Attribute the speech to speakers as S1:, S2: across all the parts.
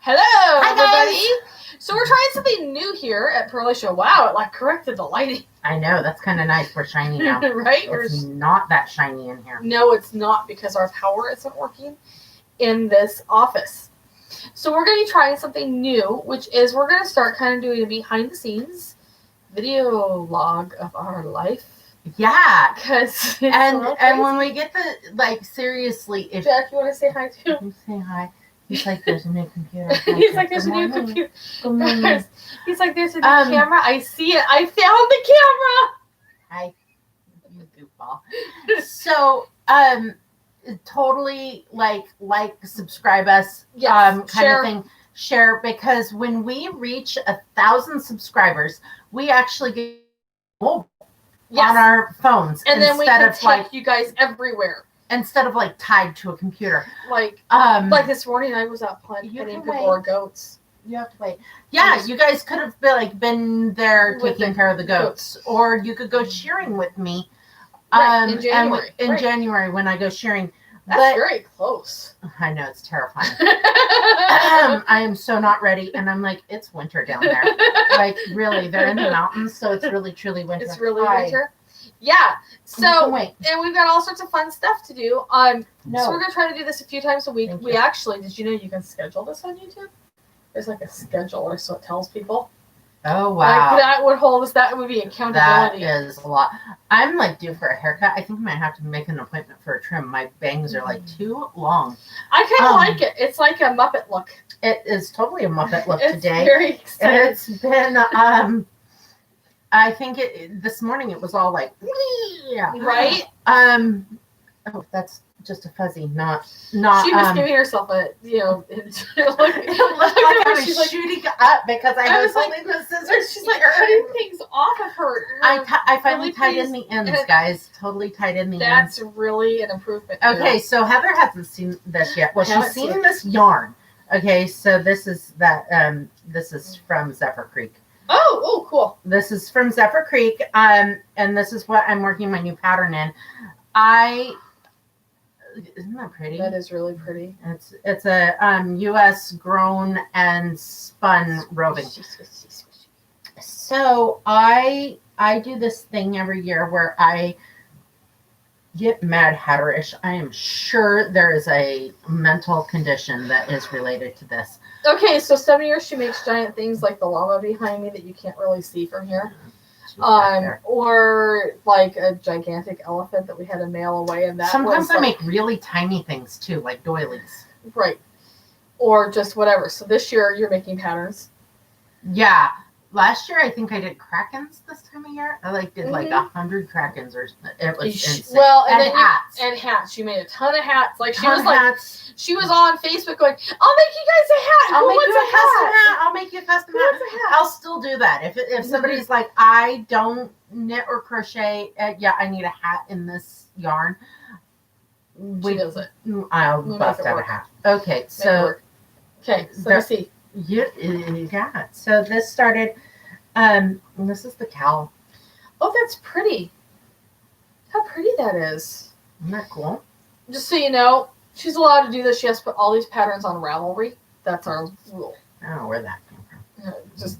S1: Hello,
S2: Hi,
S1: everybody.
S2: guys.
S1: So we're trying something new here at Pearly Show. Wow, it like corrected the lighting.
S2: I know, that's kind of nice. We're shiny now.
S1: Right?
S2: It's not that shiny in here.
S1: No, it's not because our power isn't working in this office. So we're going to be trying something new, which is we're going to start kind of doing a behind the scenes video log of our life.
S2: Yeah.
S1: Because
S2: and when we get the, seriously, if
S1: Jack, you want to say hi too?
S2: you say hi. He's like, there's a new computer.
S1: He's like, there's a new
S2: morning.
S1: computer.
S2: Good morning.
S1: He's like, there's a new camera. I see it. I found the camera.
S2: Hi, you goofball. So, totally like, subscribe us,
S1: Yes,
S2: kind of thing. Share, because when we reach 1,000 subscribers, we actually get mobile on our phones,
S1: and then we can take you guys everywhere
S2: instead of tied to a computer.
S1: Like this morning, I was out playing before goats.
S2: You have to wait. Yeah, you guys could have been there taking care of the goats, or you could go shearing with me.
S1: In January.
S2: In January when I go shearing.
S1: That's very close.
S2: I know, it's terrifying. I am so not ready, and I'm like, it's winter down there. Really, they're in the mountains, so it's really truly winter.
S1: It's really winter. Yeah. So and we've got all sorts of fun stuff to do. So we're gonna try to do this a few times a week. We actually, did you know you can schedule this on YouTube? There's like a scheduler, so it tells people.
S2: Oh wow!
S1: That would be accountability.
S2: That is a lot. I'm due for a haircut. I think I might have to make an appointment for a trim. My bangs are too long.
S1: I kind of like it. It's like a Muppet look.
S2: It is totally a Muppet look
S1: it's
S2: today.
S1: Very exciting.
S2: And it's been I think this morning it was all yeah.
S1: Right?
S2: Oh, that's just a fuzzy, not. She
S1: was giving herself a,
S2: it looked like I was shooting up because I was holding the scissors.
S1: She's cutting things off of her.
S2: I finally tied in the ends, guys. Totally tied in the ends.
S1: That's really an improvement.
S2: Okay, so Heather hasn't seen this yet. Well, she's seen this yarn. Okay, so this is this is from Zephyr Creek.
S1: Oh, cool.
S2: This is from Zephyr Creek, and this is what I'm working my new pattern in. Isn't that pretty?
S1: That is really pretty.
S2: It's a U.S. grown and spun roving. So I do this thing every year where I get Mad Hatter-ish. I am sure there is a mental condition that is related to this.
S1: Okay, so some years she makes giant things like the llama behind me that you can't really see from here. Or a gigantic elephant that we had to mail away, and that
S2: sometimes I make really tiny things too, like doilies.
S1: Right. Or just whatever. So this year you're making patterns.
S2: Yeah. Last year I think I did krakens this time of year. I did 100 krakens, or it was insane.
S1: Well, and
S2: hats.
S1: And hats. You made a ton of hats. She was on Facebook going, "I'll make you guys a hat.
S2: I'll make you a custom hat. I'll make you a custom hat. I'll still do that. If somebody's like, I don't knit or crochet, I need a hat in this yarn.
S1: She does it.
S2: I'll bust out a hat. Okay, so
S1: let's see.
S2: Yeah. So this started. This is the cowl.
S1: Oh, that's pretty. How pretty that is.
S2: Isn't that cool?
S1: Just so you know, she's allowed to do this. She has to put all these patterns on Ravelry. That's our rule.
S2: I don't know where that came from.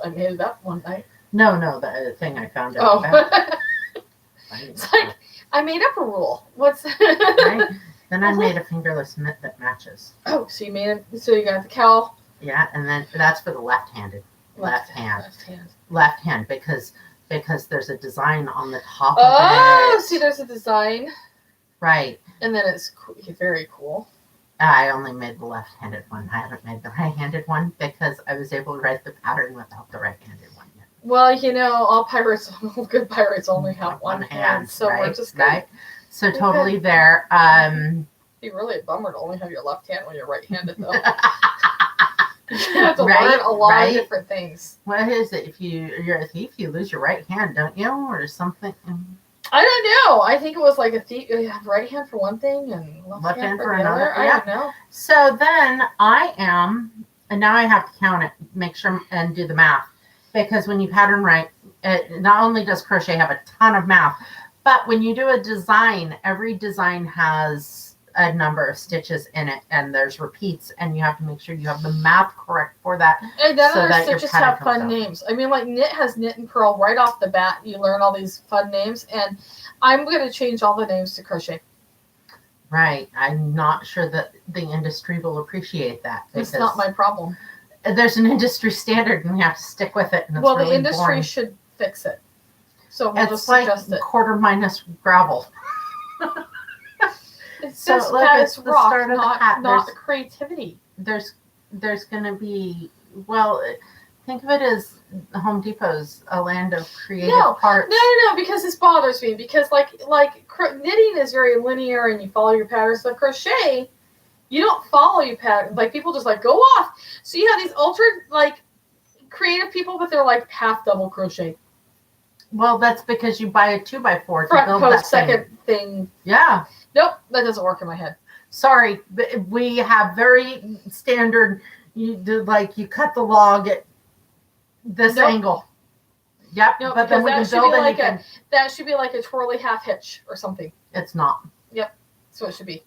S1: I made it up one night.
S2: No, the thing I found out about.
S1: It's I made up a rule. What's
S2: right? Then I made a fingerless mitt that matches.
S1: Oh, so you made it. So you got the cowl.
S2: Yeah, and then that's for the left-handed. Left hand, because there's a design on the top of it.
S1: Oh, see, there's a design.
S2: Right.
S1: And then it's very cool.
S2: I only made the left-handed one. I haven't made the right-handed one because I was able to write the pattern without the right-handed one yet.
S1: Well, all good pirates only have one hand, so we're just good.
S2: Right. So totally there.
S1: It'd be really a bummer to only have your left hand when you're right-handed, though. You have to learn a lot of different things.
S2: What is it? If you're a thief, you lose your right hand, don't you? Or something?
S1: I don't know. I think it was like a thief. You have right hand for one thing and left hand for another.
S2: Yeah.
S1: I don't know.
S2: So then and now I have to count it, make sure, and do the math. Because when you pattern right, it not only does crochet have a ton of math, but when you do a design, every design has a number of stitches in it, and there's repeats, and you have to make sure you have the math correct for that.
S1: And none
S2: so
S1: of
S2: that
S1: their
S2: your
S1: stitches
S2: pattern
S1: have
S2: comes
S1: fun
S2: out.
S1: names. I mean, like knit has knit and purl right off the bat. You learn all these fun names, and I'm going to change all the names to crochet.
S2: Right. I'm not sure that the industry will appreciate that.
S1: It's not my problem.
S2: There's an industry standard, and we have to stick with it. And it's
S1: Well,
S2: really
S1: the industry
S2: boring.
S1: should fix it. So we'll
S2: It's
S1: just
S2: like
S1: suggest it.
S2: quarter minus gravel.
S1: It's
S2: So,
S1: just
S2: look,
S1: that
S2: it's
S1: it's
S2: the
S1: rock,
S2: start of the hat.
S1: not creativity.
S2: There's going to be, well, think of it as Home Depot's a land of creative parts.
S1: No, because this bothers me. Because knitting is very linear and you follow your patterns. But crochet, you don't follow your pattern. Like people just like go off. So you have these ultra like creative people, but they're like half double crochet.
S2: Well, that's because you buy a 2x4 to
S1: Front
S2: build
S1: post,
S2: that
S1: second thing.
S2: Yeah.
S1: Nope, that doesn't work in my head.
S2: Sorry, but we have very standard. You cut the log at this angle. Yep.
S1: No,
S2: but then we can build anything.
S1: That should be like a twirly half hitch or something.
S2: It's not.
S1: Yep. So it should be.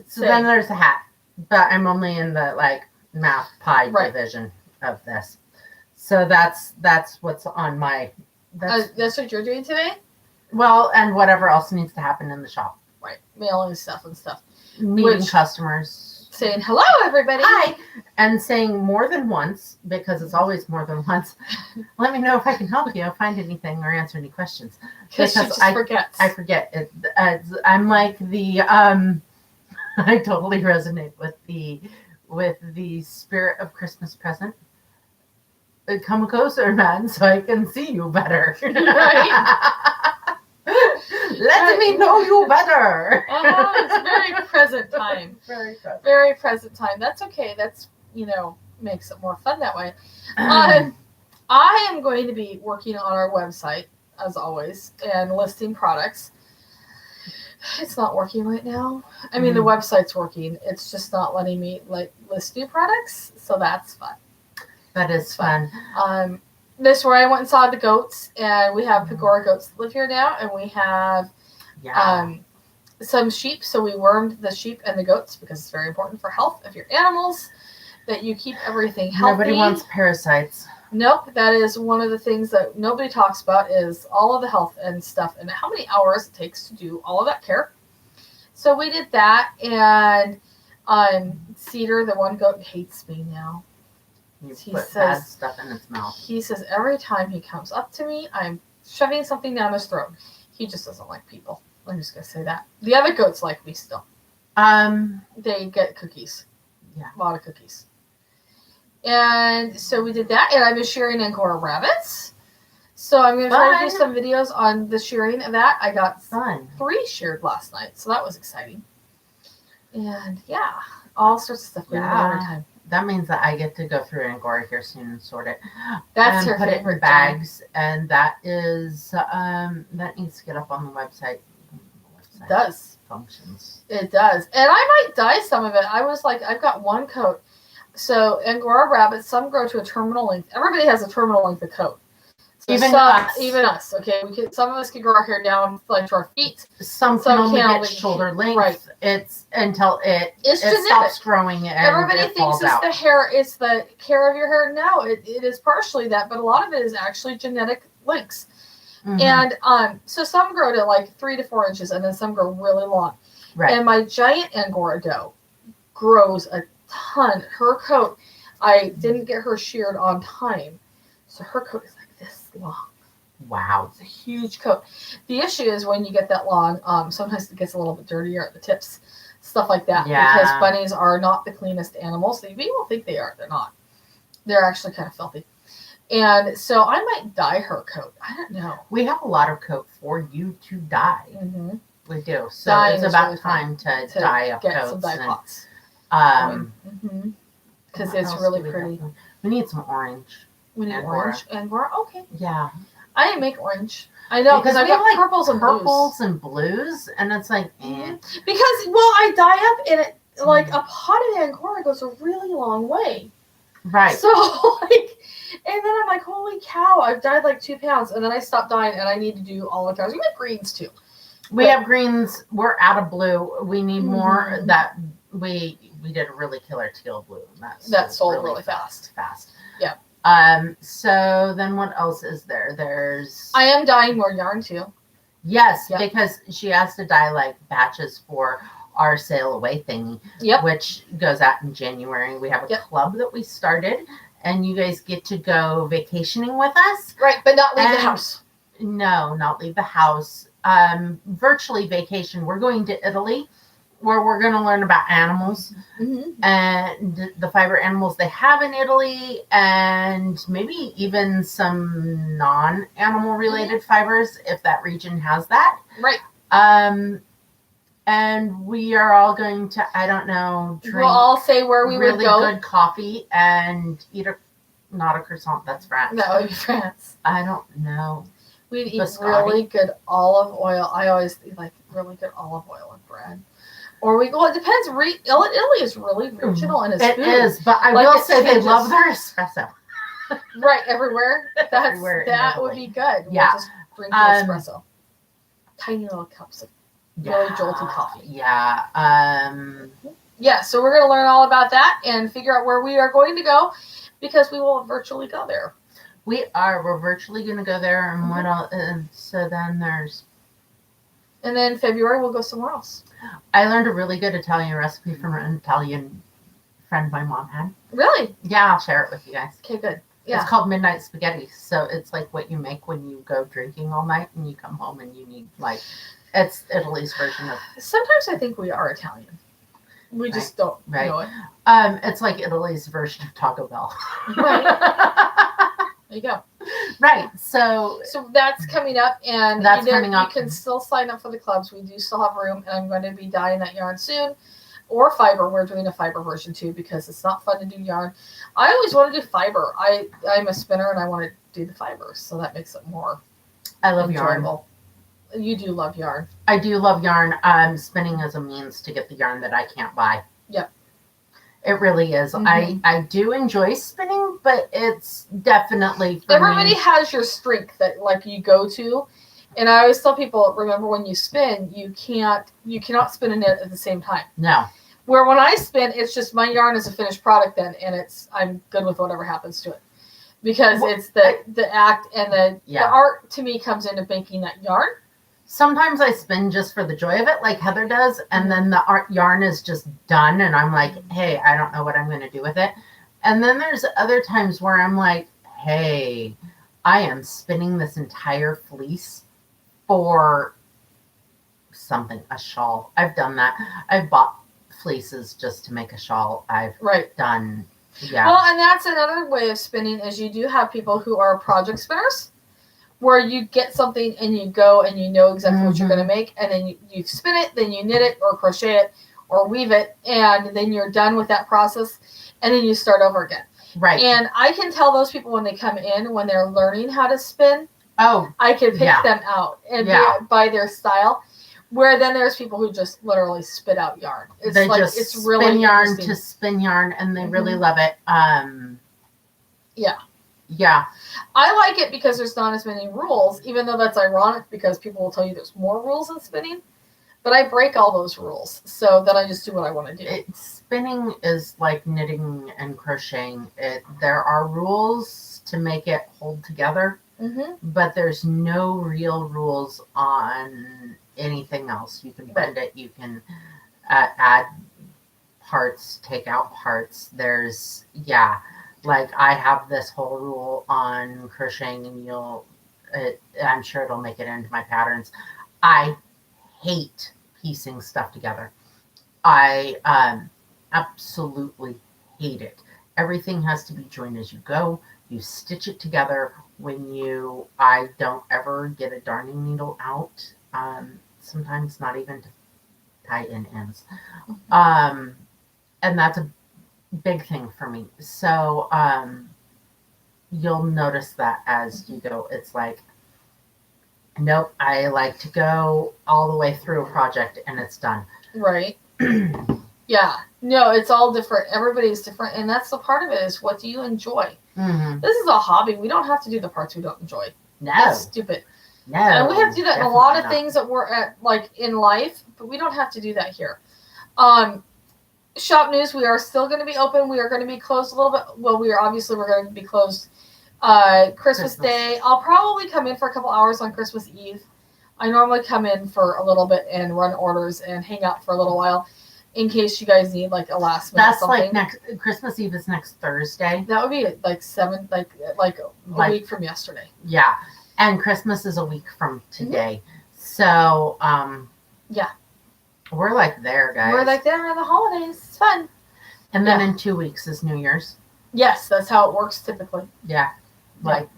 S2: So then there's the hat, but I'm only in the math pie division of this. So that's what's on my.
S1: That's what you're doing today.
S2: Well, and whatever else needs to happen in the shop.
S1: Right, mailing stuff and stuff.
S2: Meeting customers.
S1: Saying hello, everybody.
S2: Hi. And saying more than once, because it's always more than once. Let me know if I can help you find anything or answer any questions.
S1: Because she just forgets.
S2: I forget. I'm like the. I totally resonate with the spirit of Christmas present. Come closer, man, so I can see you better.
S1: Right.
S2: Let me know you better.
S1: It's a very present time.
S2: Very present.
S1: Very present time. That's okay. That's, makes it more fun that way. I am going to be working on our website, as always, and listing products. It's not working right now. I mean, the website's working. It's just not letting me list new products, so that's fun.
S2: That is fun.
S1: This is where I went and saw the goats, and we have Pagora goats that live here now, and we have some sheep. So we wormed the sheep and the goats because it's very important for health of your animals that you keep everything healthy.
S2: Nobody wants parasites.
S1: Nope, that is one of the things that nobody talks about is all of the health and stuff and how many hours it takes to do all of that care. So we did that, and Cedar, the one goat, hates me now.
S2: He put bad stuff in its mouth. He
S1: says every time he comes up to me, I'm shoving something down his throat. He just doesn't like people. I'm just going to say that. The other goats like me still. They get cookies.
S2: Yeah.
S1: A lot of cookies. And so we did that, and I've been shearing Angora rabbits. So I'm going to try to do some videos on the shearing of that. I got 3 sheared last night, so that was exciting. And yeah, all sorts of stuff going on every time.
S2: That means that I get to go through Angora here soon and sort it.
S1: That's
S2: and
S1: her
S2: put
S1: favorite
S2: it in bags, and that is that needs to get up on the website.
S1: It does.
S2: Functions.
S1: It does. And I might dye some of it. I was like, I've got one coat. So Angora rabbits, some grow to a terminal length. Everybody has a terminal length of coat. So
S2: even us.
S1: Okay, some of us can grow our hair down to our feet.
S2: Some can only get shoulder length. Right. It's until it stops growing and
S1: everybody
S2: it
S1: thinks
S2: falls out.
S1: The hair is the care of your hair. No, it is partially that, but a lot of it is actually genetic links. Mm-hmm. And so some grow to 3 to 4 inches, and then some grow really long. Right. And my giant Angora doe grows a ton. Her coat, I didn't get her sheared on time, so her coat is this long.
S2: Wow.
S1: It's a huge coat. The issue is when you get that long, sometimes it gets a little bit dirtier at the tips, stuff like that. Yeah. Because bunnies are not the cleanest animals. People think they are. They're not. They're actually kind of filthy. And so I might dye her coat. I don't know.
S2: We have a lot of coat for you to dye.
S1: Mm-hmm.
S2: We do. So dyeing it's about really time to dye up
S1: get
S2: coats.
S1: Some dye pots. Because it's really pretty.
S2: We need some orange.
S1: We need orange. Angora? Okay.
S2: Yeah.
S1: I didn't make orange. I know, because I got purples and blues.
S2: And it's eh.
S1: Because, I dye up and it, a potted Angora goes a really long way.
S2: Right.
S1: So, and then I'm like, holy cow, I've dyed 2 pounds. And then I stopped dyeing and I need to do all the colors. We have greens too.
S2: We have greens. We're out of blue. We need more.
S1: Mhm.
S2: That we did a really killer teal blue. And
S1: That sold really fast. Yeah.
S2: So then what else is there? There's
S1: I am dyeing more yarn too.
S2: yes,
S1: Yep.
S2: because she has to dye like batches for our sail away thingy,
S1: Yep.
S2: which goes out in January. We have a
S1: Yep.
S2: club that we started, and you guys get to go vacationing with us.
S1: Right, but not leave the
S2: And-
S1: house.
S2: No, not leave the house. Virtually vacation. We're going to Italy, where we're going to learn about animals
S1: Mm-hmm.
S2: and the fiber animals they have in Italy, and maybe even some non-animal related fibers if that region has that.
S1: Right.
S2: And we are all going to, I don't know, drink
S1: We'll all say where we
S2: really
S1: would go.
S2: good coffee and eat not a croissant. That's France.
S1: That would be France.
S2: I don't know.
S1: We'd eat
S2: Biscotti.
S1: really good olive oil. I always like really good olive oil and bread. Or we go, it depends. Italy is really regional in its
S2: It
S1: food.
S2: is, but I
S1: Like,
S2: will
S1: it
S2: say they
S1: changes.
S2: love their espresso.
S1: Right, everywhere.
S2: Everywhere in
S1: That would
S2: Italy.
S1: be good.
S2: Yeah.
S1: We'll just drink the espresso. Tiny little cups of really
S2: Yeah.
S1: jolty coffee.
S2: Yeah.
S1: Yeah, so we're going to learn all about that and figure out where we are going to go because we will virtually go there.
S2: We're virtually going to go there, and what else? So then there's.
S1: And then February, we'll go somewhere else.
S2: I learned a really good Italian recipe from an Italian friend my mom had.
S1: Really?
S2: Yeah, I'll share it with you guys.
S1: Okay, good. Yeah.
S2: It's called midnight spaghetti. So it's like what you make when you go drinking all night and you come home and you need it's Italy's version of.
S1: Sometimes I think we are Italian. We just don't know it.
S2: It's like Italy's version of Taco Bell.
S1: There you go.
S2: Right. So
S1: that's coming up, and
S2: That's coming up.
S1: You can still sign up for the clubs. We do still have room, and I'm going to be dyeing that yarn soon. Or fiber. We're doing a fiber version too because it's not fun to do yarn. I always want to do fiber. I'm a spinner and I want to do the fibers, so that makes it more
S2: I love yarn.
S1: enjoyable. You do love yarn.
S2: I do love yarn. Spinning is a means to get the yarn that I can't buy.
S1: Yep.
S2: It really is.
S1: Mhm.
S2: I do enjoy spinning, but it's definitely for
S1: Everybody
S2: me.
S1: has your strength that like you go to. And I always tell people, remember when you spin, you cannot spin and knit at the same time.
S2: No.
S1: Where when I spin, it's just my yarn is a finished product then, and I'm good with whatever happens to it. Because it's the act and the art to me comes into making that yarn.
S2: Sometimes I spin just for the joy of it, like Heather does, and then the yarn is just done, and I'm like, hey, I don't know what I'm going to do with it. And then there's other times where I'm like, hey, I am spinning this entire fleece for something, a shawl. I've done that. I've bought fleeces just to make a shawl. I've done,
S1: Well, and that's another way of spinning is you do have people who are project spinners, where you get something and you go and you know exactly what you're going to make, and then you spin it, then you knit it or crochet it or weave it, and then you're done with that process, and then you start over again.
S2: Right.
S1: And I can tell those people when they come in, when they're learning how to spin, I can pick them out and by their style. Where then there's people who just literally spit out yarn. It's
S2: they
S1: like
S2: just
S1: it's really
S2: spin yarn to spin yarn, and they really love it. Yeah.
S1: I like it because there's not as many rules, even though that's ironic because people will tell you there's more rules in spinning. But I break all those rules, so then I just do what I want to do.
S2: Spinning is like knitting and crocheting. There are rules to make it hold together, but there's no real rules on anything else. You can bend it, you can add parts, take out parts. There's, like I have this whole rule on crocheting, and I'm sure it'll make it into my patterns. I hate piecing stuff together. I absolutely hate it. Everything has to be joined as you go. You stitch it together. I don't ever get a darning needle out. Sometimes not even to tie in ends. And that's a big thing for me. So you'll notice that as you go. It's like, nope, I like to go all the way through a project and it's done.
S1: Right. Yeah. No, it's all different. Everybody's different. And that's the part of it is what do you enjoy? This is a hobby. We don't have to do the parts we don't enjoy.
S2: No.
S1: That's stupid.
S2: No.
S1: And we have to do that in a lot of
S2: definitely
S1: things that we're at, like in life, but we don't have to do that here. Shop news, we are still going to be open. We are going to be closed a little bit. Well, we're going to be closed Christmas Day. I'll probably come in for a couple hours on Christmas Eve. I normally come in for a little bit and run orders and hang out for a little while in case you guys need like a last minute
S2: That's
S1: something.
S2: like next Christmas Eve is next Thursday.
S1: That would be like a week from yesterday.
S2: Yeah. And Christmas is a week from today. So,
S1: yeah.
S2: We're like there, guys.
S1: We're like there in the holidays. It's fun.
S2: And then in 2 weeks is New Year's.
S1: Yes, that's how it works typically.
S2: Yeah. Like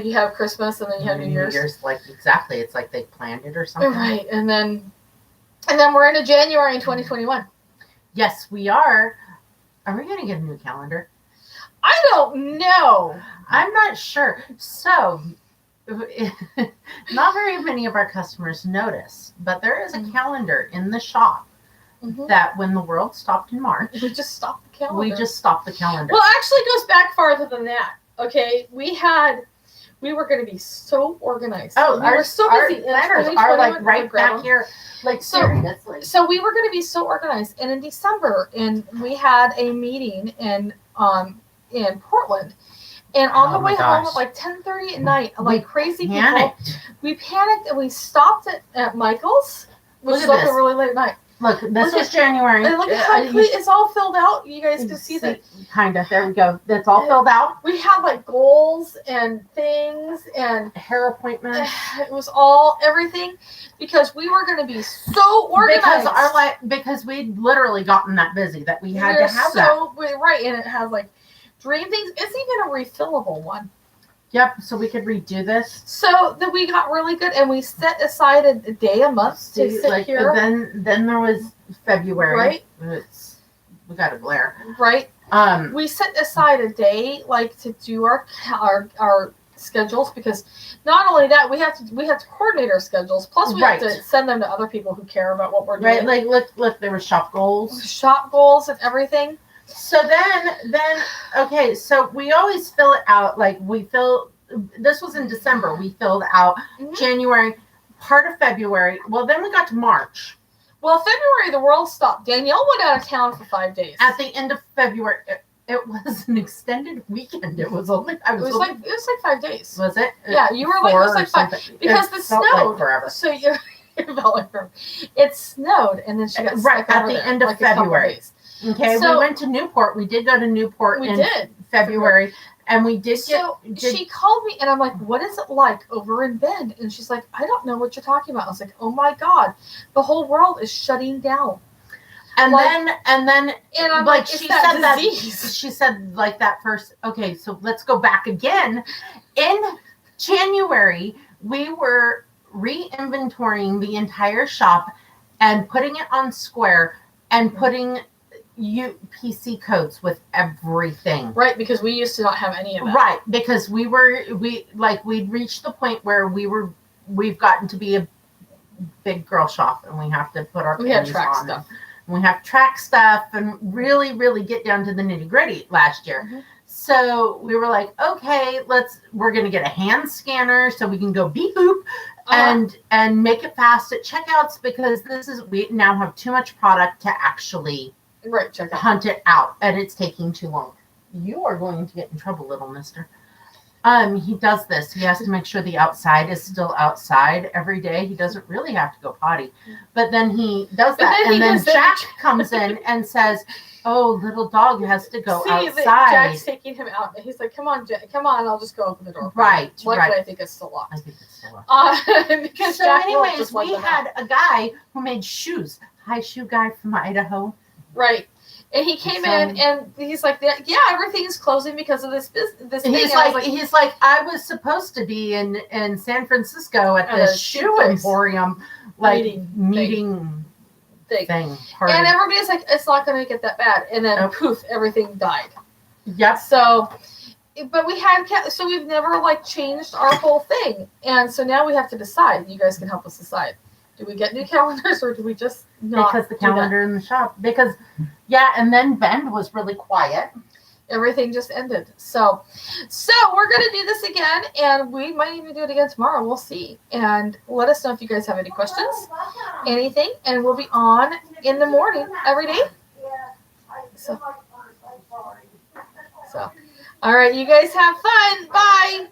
S1: you have Christmas and then you have New Year's.
S2: Like exactly. It's like they planned it or something.
S1: Right. And then we're into January in 2021.
S2: Yes, we are. Are we going to get a new calendar?
S1: I don't know.
S2: I'm not sure. So, not very many of our customers notice, but there is a calendar in the shop that when the world stopped in March,
S1: we just stopped the calendar.
S2: We just stopped the calendar.
S1: Well, actually, it goes back farther than that. Okay, we were going to be so organized.
S2: Oh,
S1: we were so busy.
S2: Planners are like right back here, like seriously.
S1: So we were going to be so organized, and in December, and we had a meeting in Portland. And on the way home at like 10:30 at night, like crazy people, we panicked and we stopped at Michael's, which is open really late at night.
S2: Look, this is January.
S1: And look at how it's all filled out. You guys can see that.
S2: Kind of. There we go. That's all filled out.
S1: We had like goals and things and
S2: hair appointments.
S1: It was everything because we were going to be so organized.
S2: Because we'd literally gotten that busy that we had to have that.
S1: Right, and it has like dream things. It's even a refillable one.
S2: Yep, so we could redo this.
S1: So that we got really good, and we set aside a day a month to sit here.
S2: Then there was February.
S1: Right.
S2: We got a glare.
S1: Right. We set aside a day to do our schedules because not only that we have to coordinate our schedules. Plus we have to send them to other people who care about what we're doing.
S2: Right. Look, there were shop goals
S1: and everything.
S2: So then, okay, so we always fill it out. This was in December. We filled out January, part of February. Well, then we got to March.
S1: Well, February, the world stopped. Danielle went out of town for 5 days.
S2: At the end of February, it was an extended weekend. It was like
S1: 5 days.
S2: Was it?
S1: Yeah, you were like, it was like 5 because it snowed.
S2: Like forever.
S1: So it felt like forever. It snowed, and then she got stuck
S2: at the end of February. Okay, so, we went to Newport. We did go to Newport in February, and we did
S1: she called me, and I'm like, what is it like over in Bend? And she's like, I don't know what you're talking about. I was like, oh my God, the whole world is shutting down.
S2: And then
S1: I'm like she said
S2: disease. She said like that first. Okay, so let's go back again. In January, we were re-inventorying the entire shop and putting it on Square and putting UPC codes with everything.
S1: Right, because we used to not have any of that.
S2: Right, because we'd reached the point where we've gotten to be a big girl shop and we have to put our panties on stuff. And we have to track stuff and really, really get down to the nitty-gritty last year. Mm-hmm. So we were like, okay, we're gonna get a hand scanner so we can go beep boop and make it fast at checkouts because we now have too much product to actually hunt it out, and it's taking too long. You are going to get in trouble, little mister. He does this. He has to make sure the outside is still outside every day. He doesn't really have to go potty, but then he does that, and then Jack comes in and says, "Oh, little dog has to go outside."
S1: Jack's taking him out, and he's like, "Come on, Jack, come on, I'll just go open the door."
S2: Right.
S1: But I think it's still locked.
S2: I think it's still locked.
S1: Because
S2: so, anyways, we had a guy who made shoes. Hi, shoe guy from Idaho.
S1: Right. And he came in and he's like, yeah, everything is closing because of this business.
S2: He's like, I was supposed to be in San Francisco at this shoe emporium, meeting thing.
S1: And everybody's like, it's not going to get that bad. And then poof, everything died.
S2: Yep.
S1: So, but we've never changed our whole thing. And so now we have to decide. You guys can help us decide. Do we get new calendars or do we just not?
S2: Because the calendar in the shop. And then Bend was really quiet.
S1: everything just ended. So we're gonna do this again, and we might even do it again tomorrow. We'll see. And let us know if you guys have any questions, anything, and we'll be on in the morning every day. So all right, you guys have fun. Bye.